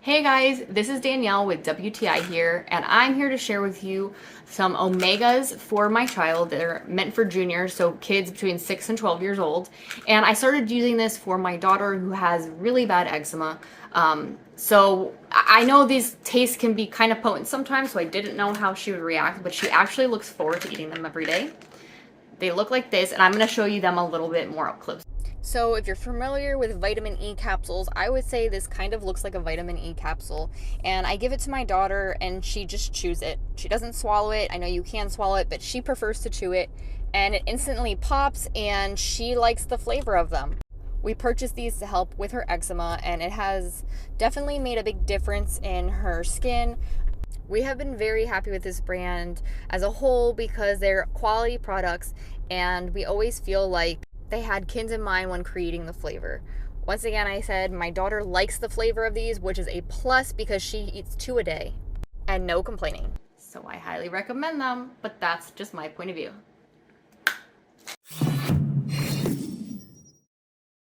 Hey guys, this is Danielle with WTI here, and I'm here to share with you some omegas for my child. They're meant for juniors, so kids between 6 and 12 years old. And I started using this for my daughter who has really bad eczema. So I know these tastes can be kind of potent sometimes, so I didn't know how she would react, but she actually looks forward to eating them every day. They look like this, and I'm going to show you them a little bit more up close. So if you're familiar with vitamin E capsules, I would say this kind of looks like a vitamin E capsule. And I give it to my daughter and she just chews it. She doesn't swallow it. I know you can swallow it, but she prefers to chew it. And it instantly pops and she likes the flavor of them. We purchased these to help with her eczema and it has definitely made a big difference in her skin. We have been very happy with this brand as a whole because they're quality products and we always feel like they had kids in mind when creating the flavor. Once again, I said my daughter likes the flavor of these, which is a plus because she eats 2 a day and no complaining. So I highly recommend them, but that's just my point of view.